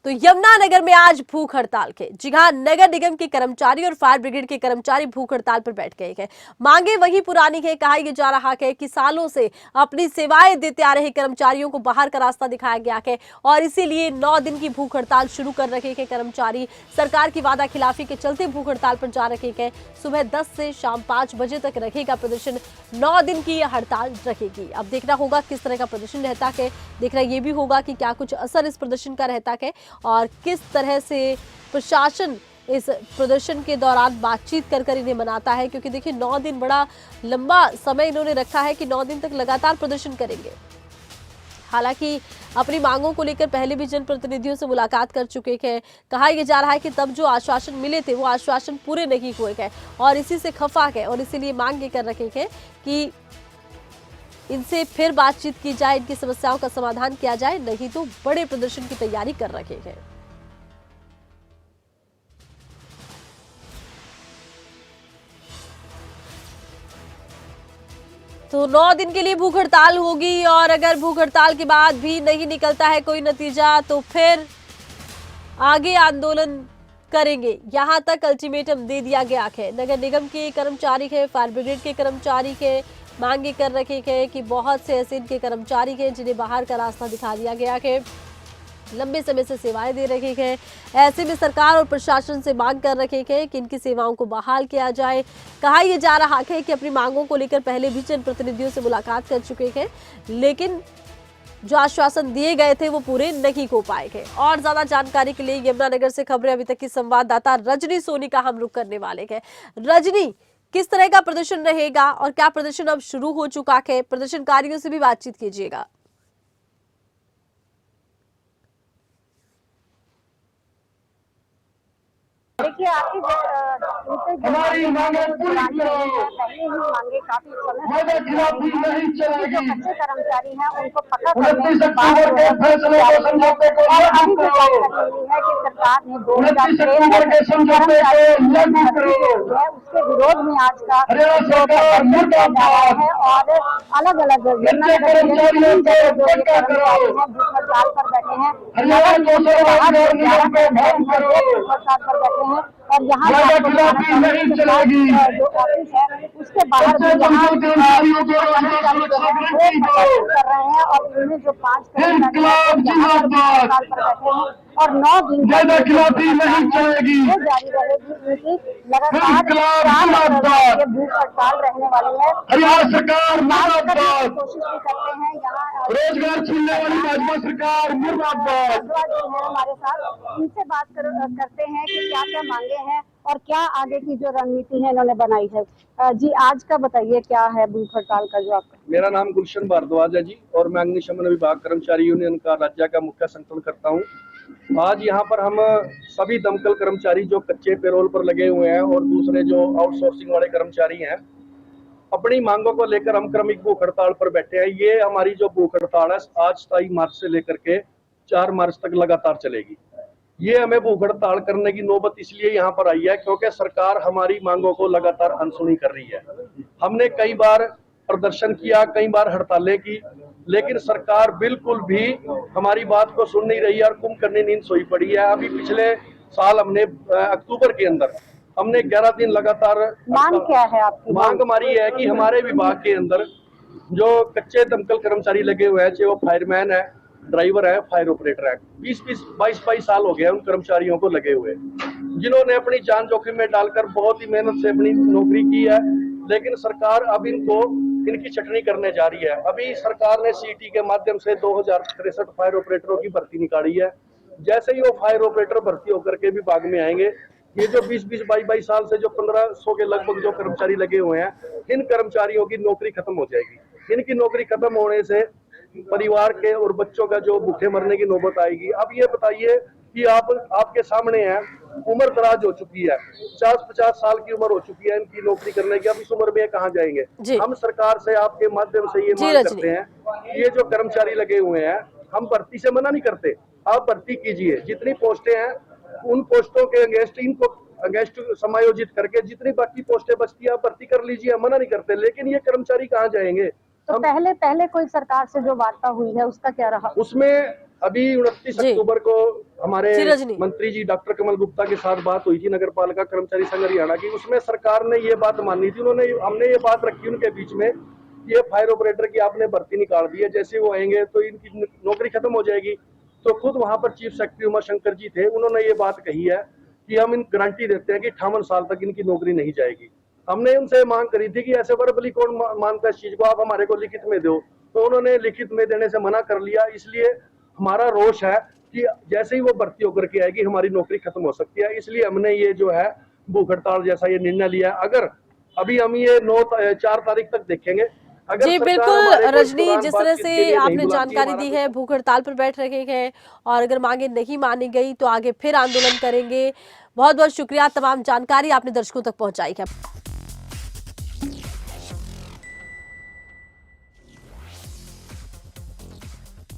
तो यमुनानगर में आज भूख हड़ताल के, जी हाँ, नगर निगम के कर्मचारी और फायर ब्रिगेड के कर्मचारी भूख हड़ताल पर बैठ गए हैं। मांगे वही पुरानी है। कहा यह जा रहा है कि सालों से अपनी सेवाएं देते आ रहे कर्मचारियों को बाहर का रास्ता दिखाया गया है और इसीलिए 9 दिन की भूख हड़ताल शुरू कर रखे हैं। कर्मचारी सरकार की वादा खिलाफी के चलते भूख हड़ताल पर जा रखे हैं। सुबह 10 से शाम 5 बजे तक रहेगा प्रदर्शन। 9 दिन की यह हड़ताल रहेगी। अब देखना होगा किस तरह का प्रदर्शन रहता है। देखना यह भी होगा कि क्या कुछ असर इस प्रदर्शन का रहता है और किस तरह से प्रशासन इस प्रदर्शन के दौरान बातचीत कर इन्हें मनाता है, क्योंकि देखिए 9 दिन बड़ा लंबा समय इन्होंने रखा है कि 9 दिन तक लगातार प्रदर्शन करेंगे। हालांकि अपनी मांगों को लेकर पहले भी जनप्रतिनिधियों से मुलाकात कर चुके हैं। कहा यह जा रहा है कि तब जो आश्वासन मिले थे वो आश्वासन पूरे नहीं हुए हैं और इसी से खफा है और इसीलिए मांग ये कर रखे हैं कि इनसे फिर बातचीत की जाए, इनकी समस्याओं का समाधान किया जाए, नहीं तो बड़े प्रदर्शन की तैयारी कर रखे हैं। तो 9 दिन के लिए भूख हड़ताल होगी और अगर भूख हड़ताल के बाद भी नहीं निकलता है कोई नतीजा तो फिर आगे आंदोलन करेंगे। यहां तक अल्टीमेटम दे दिया गया है। नगर निगम के कर्मचारी है, फायर ब्रिगेड के कर्मचारी है, मांगे कर रखे हैं कि बहुत से ऐसे इनके कर्मचारी हैं जिन्हें बाहर का रास्ता दिखा दिया गया है, लंबे समय से सेवाएं दे रहे हैं। ऐसे में सरकार और प्रशासन से मांग कर रखे हैं कि इनकी सेवाओं को बहाल किया जाए। कहा यह जा रहा है कि अपनी मांगों को लेकर पहले भी जनप्रतिनिधियों से मुलाकात कर चुके हैं, लेकिन जो आश्वासन दिए गए थे वो पूरे नहीं हो पाए हैं। और ज्यादा जानकारी के लिए यमुनानगर से खबरें अभी तक की संवाददाता रजनी सोनी का हम रुख करने वाले हैं। रजनी, किस तरह का प्रदर्शन रहेगा और क्या प्रदर्शन अब शुरू हो चुका है? प्रदर्शनकारियों से भी बातचीत कीजिएगा। देखिए, आपकी हमारी मांगे पूरी पहले ही मांगे काफी समय नहीं चलेगी। जो कच्चे कर्मचारी हैं उनको पता करने के बाद फैसले को समझौते को अभी जो जानकारी मिली है कि सरकार ने 2013 के समझौते को लागू करो, उसके विरोध में आज का प्रदर्शन किया जा रहा है और अलग अलग कर्मचारियों को भूख हड़ताल पर बैठे हैं। पर बैठे हैं और यहाँ जो ऑफिस है उसके बाहर भी यहाँ कर रहे हैं और इनमें जो 5 कर्मचारी पर बैठे हैं और 9 दिन नहीं चलेगी, वो जारी रहेगी। इनकी लगातार ये भूख हड़ताल रहने वाली है। सरकार कोशिश भी करते हैं यहाँ रोजगार छीनने वाली भाजपा सरकार मुर्दाबाद है हमारे साथ, इनसे बात करते हैं कि क्या क्या मांगे हैं और क्या आगे की जो रणनीति है इन्होंने बनाई है। जी, आज का बताइए क्या है भूख हड़ताल का जो आपका? मेरा नाम गुलशन भारद्वाज है जी और मैं अग्निशमन विभाग कर्मचारी यूनियन का राज्य का मुख्य संगठन करता हूँ। आज यहाँ पर हम सभी दमकल कर्मचारी जो कच्चे पेरोल पर लगे हुए हैं और दूसरे जो आउटसोर्सिंग वाले कर्मचारी हैं, अपनी मांगों को लेकर हम क्रमिक भूख हड़ताल पर बैठे हैं। ये हमारी जो भूख हड़ताल है आज 27 मार्च से लेकर के 4 मार्च तक लगातार चलेगी। ये हमें भूख हड़ताल करने की नौबत इसलिए यहाँ पर आई है क्योंकि सरकार हमारी मांगों को लगातार अनसुनी कर रही है। हमने कई बार प्रदर्शन किया, कई बार हड़तालें की, लेकिन सरकार बिल्कुल भी हमारी बात को सुन नहीं रही है और कुंभकर्णी नींद सोई पड़ी है। अभी पिछले साल हमने अक्टूबर के अंदर हमने 11 दिन लगातार। मांग क्या है आपकी? मांग हमारी है कि हमारे विभाग के अंदर जो कच्चे दमकल कर्मचारी लगे हुए हैं, चाहे वो फायरमैन है, ड्राइवर है, फायर ऑपरेटर है, 22 साल हो गए उन कर्मचारियों को लगे हुए, जिन्होंने अपनी जान जोखिम में डालकर बहुत ही मेहनत से अपनी नौकरी की है। लेकिन सरकार अब इनकी छटनी करने जा रही है। अभी सरकार ने सीटी के माध्यम से 2063 फायर ऑपरेटरों की भर्ती निकाली है। जैसे ही वो फायर ऑपरेटर भर्ती होकर के विभाग में आएंगे, ये जो 22 साल से जो 1500 के लगभग जो कर्मचारी लगे हुए हैं, इन कर्मचारियों की नौकरी खत्म हो जाएगी। इनकी नौकरी खत्म होने से परिवार के और बच्चों का जो भूखे मरने की नौबत आएगी। अब ये बताइए कि आपके सामने है, उम्र दराज हो चुकी है, 50 साल की उम्र हो चुकी है इनकी नौकरी करने की। अब इस उम्र में कहाँ जाएंगे? हम सरकार से आपके माध्यम से ये मांग करते हैं, ये जो कर्मचारी लगे हुए हैं, हम भर्ती से मना नहीं करते, आप भर्ती कीजिए। जितनी पोस्टें हैं उन पोस्टों के अगेंस्ट समायोजित करके जितनी बाकी पोस्टें बचती है आप भर्ती कर लीजिए, हम मना नहीं करते। लेकिन ये कर्मचारी कहाँ जाएंगे? तो पहले कोई सरकार से जो वार्ता हुई है उसका क्या रहा? उसमें अभी 29 अक्टूबर को हमारे जी, रजनी। मंत्री जी डॉक्टर कमल गुप्ता के साथ बात हुई थी नगर पालिका कर्मचारी संघ हरियाणा की, उसमें सरकार ने ये बात मानी थी, हमने ये बात रखी उनके बीच में, ये फायर ऑपरेटर की आपने भर्ती निकाल दी है, जैसे वो आएंगे तो इनकी नौकरी खत्म हो जाएगी। तो खुद वहां पर चीफ सेक्रेटरी उमा शंकर जी थे, उन्होंने ये बात कही है कि हम इन गारंटी देते हैं कि 58 साल तक इनकी नौकरी नहीं जाएगी। हमने उनसे मांग करी थी कि ऐसे वर्बली कौन मानता है इस चीज को, आप हमारे को लिखित में दो, तो उन्होंने लिखित में देने से मना कर लिया। इसलिए हमारा रोष है कि जैसे ही वो भर्ती होकर के आएगी हमारी नौकरी खत्म हो सकती है, इसलिए हमने ये जो है भूख हड़ताल जैसा ये निर्णय लिया है। अगर अभी हम ये 4 तारीख तक देखेंगे, अगर जी सरकार बिल्कुल हमारे को इस रजनी, दौरान जिस तरह बातचीत से के लिए नहीं आपने बुलाती, जानकारी हमारा दी कुछ है, भूख हड़ताल पर बैठ रहे हैं और अगर मांगे नहीं मानी गई तो आगे फिर आंदोलन करेंगे। बहुत बहुत शुक्रिया, तमाम जानकारी आपने दर्शकों तक पहुंचाई है।